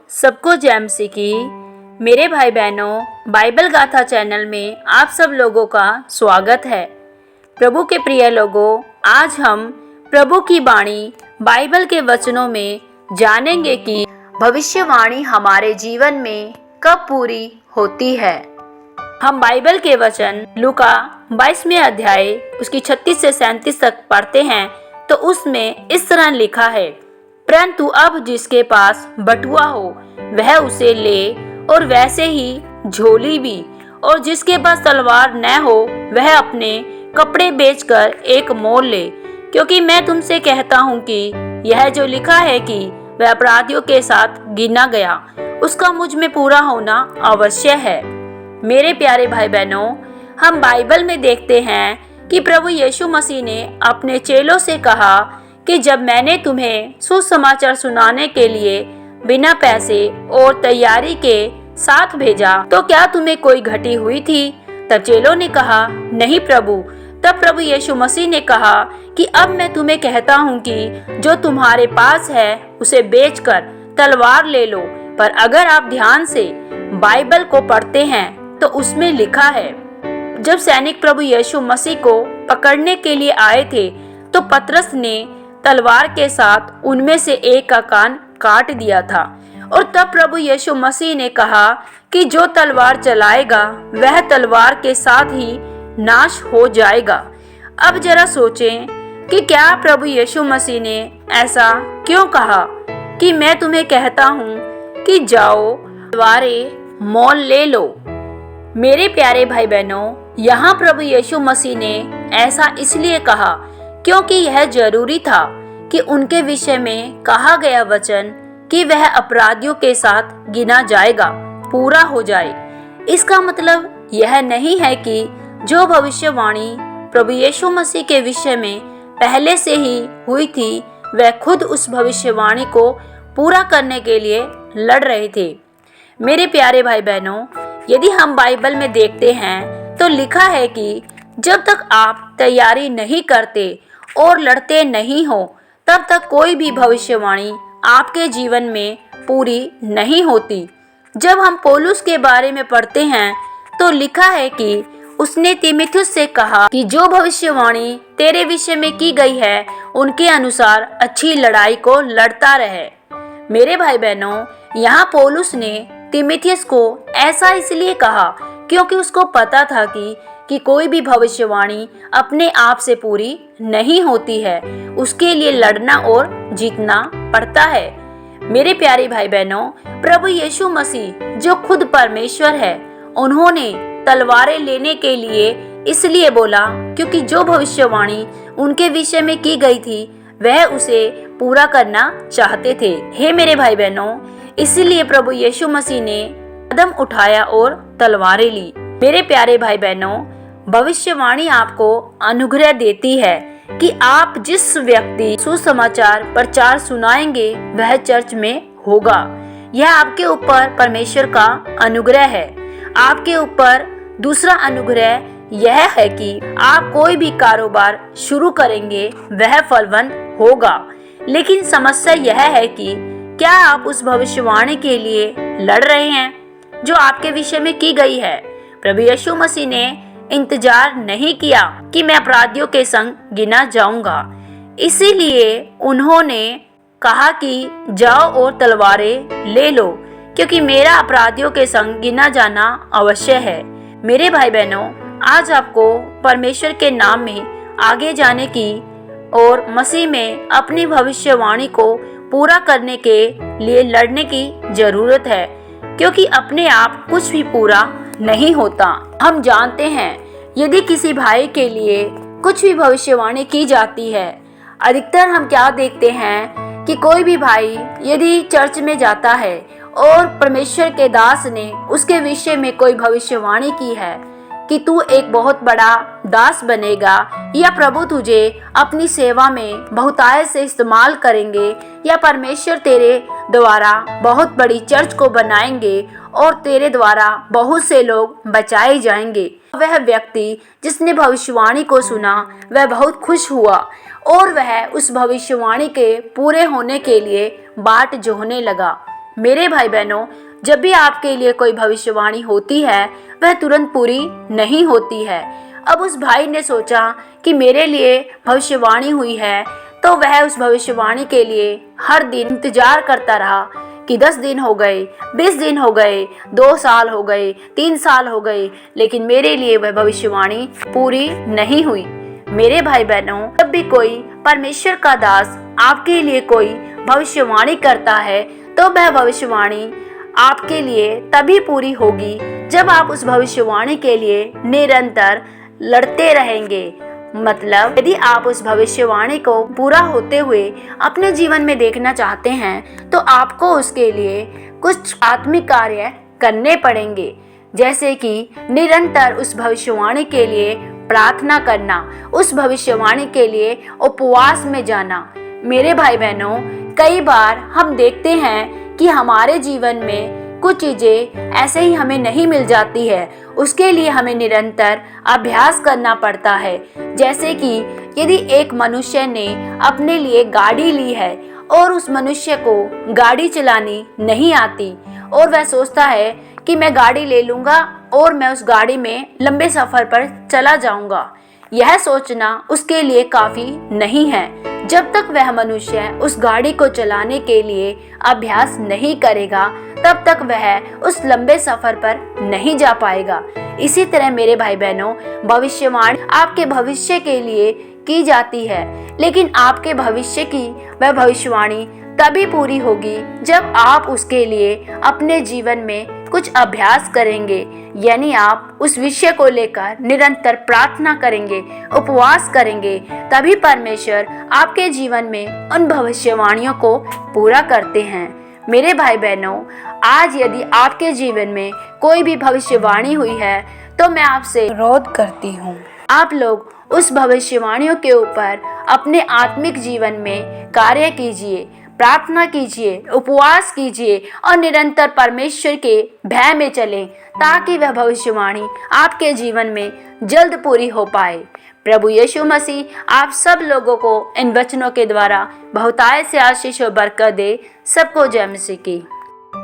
सबको जय मसीह की। मेरे भाई बहनों, बाइबल गाथा चैनल में आप सब लोगों का स्वागत है। प्रभु के प्रिय लोगों, आज हम प्रभु की वाणी बाइबल के वचनों में जानेंगे कि भविष्यवाणी हमारे जीवन में कब पूरी होती है। हम बाइबल के वचन लूका 22वें अध्याय उसकी 36 से 37 तक पढ़ते हैं तो उसमें इस तरह लिखा है, परंतु अब जिसके पास बटुआ हो वह उसे ले, और वैसे ही झोली भी, और जिसके पास तलवार न हो वह अपने कपड़े बेचकर एक मोल ले, क्योंकि मैं तुमसे कहता हूँ कि यह जो लिखा है कि वह अपराधियों के साथ गिना गया, उसका मुझ में पूरा होना अवश्य है। मेरे प्यारे भाई बहनों, हम बाइबल में देखते हैं कि प्रभु यीशु मसीह ने अपने चेलों से कहा कि जब मैंने तुम्हें सुसमाचार सुनाने के लिए बिना पैसे और तैयारी के साथ भेजा तो क्या तुम्हें कोई घटी हुई थी? तब चेलों ने कहा, नहीं प्रभु। तब प्रभु यीशु मसीह ने कहा कि अब मैं तुम्हें कहता हूँ कि जो तुम्हारे पास है उसे बेचकर तलवार ले लो। पर अगर आप ध्यान से बाइबल को पढ़ते हैं तो उसमें लिखा है, जब सैनिक प्रभु यीशु मसीह को पकड़ने के लिए आए थे तो पतरस ने तलवार के साथ उनमें से एक का कान काट दिया था। और तब प्रभु यीशु मसीह ने कहा कि जो तलवार चलाएगा वह तलवार के साथ ही नाश हो जाएगा। अब जरा सोचें कि क्या प्रभु यीशु मसीह ने ऐसा क्यों कहा कि मैं तुम्हें कहता हूँ कि जाओ तलवारें मोल ले लो। मेरे प्यारे भाई बहनों, यहाँ प्रभु यीशु मसीह ने ऐसा इसलिए कहा क्योंकि यह जरूरी था कि उनके विषय में कहा गया वचन कि वह अपराधियों के साथ गिना जाएगा पूरा हो जाए। इसका मतलब यह नहीं है कि जो भविष्यवाणी प्रभु यीशु मसीह के विषय में पहले से ही हुई थी वह खुद उस भविष्यवाणी को पूरा करने के लिए लड़ रहे थे। मेरे प्यारे भाई बहनों, यदि हम बाइबल में देखते हैं तो लिखा है कि जब तक आप तैयारी नहीं करते और लड़ते नहीं हो तब तक कोई भी भविष्यवाणी आपके जीवन में पूरी नहीं होती। जब हम पौलुस के बारे में पढ़ते हैं तो लिखा है कि उसने तीमुथियुस से कहा कि जो भविष्यवाणी तेरे विषय में की गई है उनके अनुसार अच्छी लड़ाई को लड़ता रहे। मेरे भाई बहनों, यहाँ पौलुस ने तीमुथियुस को ऐसा इसलिए कहा क्योंकि उसको पता था कि कोई भी भविष्यवाणी अपने आप से पूरी नहीं होती है, उसके लिए लड़ना और जीतना पड़ता है। मेरे प्यारे भाई बहनों, प्रभु यीशु मसीह जो खुद परमेश्वर है, उन्होंने तलवारें लेने के लिए इसलिए बोला क्योंकि जो भविष्यवाणी उनके विषय में की गई थी वह उसे पूरा करना चाहते थे। हे मेरे भाई बहनों, इसलिए प्रभु यीशु मसीह ने कदम उठाया और तलवारें ली। मेरे प्यारे भाई बहनों, भविष्यवाणी आपको अनुग्रह देती है कि आप जिस व्यक्ति सुसमाचार प्रचार सुनाएंगे वह चर्च में होगा। यह आपके ऊपर परमेश्वर का अनुग्रह है। आपके ऊपर दूसरा अनुग्रह यह है कि आप कोई भी कारोबार शुरू करेंगे वह फलवंत होगा। लेकिन समस्या यह है कि क्या आप उस भविष्यवाणी के लिए लड़ रहे हैं जो आपके विषय में की गई है। प्रभु यीशु मसीह ने इंतजार नहीं किया कि मैं अपराधियों के संग गिना जाऊंगा, इसीलिए उन्होंने कहा कि जाओ और तलवारें ले लो, क्योंकि मेरा अपराधियों के संग गिना जाना अवश्य है। मेरे भाई बहनों, आज आपको परमेश्वर के नाम में आगे जाने की और मसीह में अपनी भविष्यवाणी को पूरा करने के लिए लड़ने की जरूरत है, क्योंकि अपने आप कुछ भी पूरा नहीं होता। हम जानते हैं यदि किसी भाई के लिए कुछ भी भविष्यवाणी की जाती है, अधिकतर हम क्या देखते हैं कि कोई भी भाई यदि चर्च में जाता है और परमेश्वर के दास ने उसके विषय में कोई भविष्यवाणी की है कि तू एक बहुत बड़ा दास बनेगा, या प्रभु तुझे अपनी सेवा में बहुतायत से इस्तेमाल करेंगे, या परमेश्वर तेरे द्वारा बहुत बड़ी चर्च को बनाएंगे और तेरे द्वारा बहुत से लोग बचाए जाएंगे। वह व्यक्ति जिसने भविष्यवाणी को सुना वह बहुत खुश हुआ और वह उस भविष्यवाणी के पूरे होने के लिए बाट जोहने लगा। मेरे भाई बहनों, जब भी आपके लिए कोई भविष्यवाणी होती है वह तुरंत पूरी नहीं होती है। अब उस भाई ने सोचा कि मेरे लिए भविष्यवाणी हुई है, तो वह उस भविष्यवाणी के लिए हर दिन इंतजार करता रहा कि 10 दिन हो गए, 20 दिन हो गए, 2 साल हो गए, 3 साल हो गए, लेकिन मेरे लिए वह भविष्यवाणी पूरी नहीं हुई। मेरे भाई बहनों, जब भी कोई परमेश्वर का दास आपके लिए कोई भविष्यवाणी करता है तो वह भविष्यवाणी आपके लिए तभी पूरी होगी जब आप उस भविष्यवाणी के लिए निरंतर लड़ते रहेंगे। मतलब यदि आप उस भविष्यवाणी को पूरा होते हुए अपने जीवन में देखना चाहते हैं तो आपको उसके लिए कुछ आत्मिक कार्य करने पड़ेंगे, जैसे कि निरंतर उस भविष्यवाणी के लिए प्रार्थना करना, उस भविष्यवाणी के लिए उपवास में जाना। मेरे भाई बहनों, कई बार हम देखते हैं कि हमारे जीवन में कुछ चीज़ें ऐसे ही हमें नहीं मिल जाती है, उसके लिए हमें निरंतर अभ्यास करना पड़ता है। जैसे कि यदि एक मनुष्य ने अपने लिए गाड़ी ली है और उस मनुष्य को गाड़ी चलानी नहीं आती और वह सोचता है कि मैं गाड़ी ले लूँगा और मैं उस गाड़ी में लंबे सफ़र पर चला जाऊँगा, यह सोचना उसके लिए काफ़ी नहीं है। जब तक वह मनुष्य उस गाड़ी को चलाने के लिए अभ्यास नहीं करेगा तब तक वह उस लंबे सफर पर नहीं जा पाएगा। इसी तरह मेरे भाई बहनों, भविष्यवाणी आपके भविष्य के लिए की जाती है, लेकिन आपके भविष्य की वह भविष्यवाणी तभी पूरी होगी जब आप उसके लिए अपने जीवन में कुछ अभ्यास करेंगे, यानी आप उस विषय को लेकर निरंतर प्रार्थना करेंगे, उपवास करेंगे, तभी परमेश्वर आपके जीवन में उन भविष्यवाणियों को पूरा करते हैं। मेरे भाई बहनों, आज यदि आपके जीवन में कोई भी भविष्यवाणी हुई है तो मैं आपसे अनुरोध करती हूँ, आप लोग उस भविष्यवाणियों के ऊपर अपने आत्मिक जीवन में कार्य कीजिए, प्रार्थना कीजिए, उपवास कीजिए और निरंतर परमेश्वर के भय में चलें ताकि वह भविष्यवाणी आपके जीवन में जल्द पूरी हो पाए। प्रभु यीशु मसीह आप सब लोगों को इन वचनों के द्वारा बहुतायत से आशीष और बरकत दे। सबको जय मसीह की।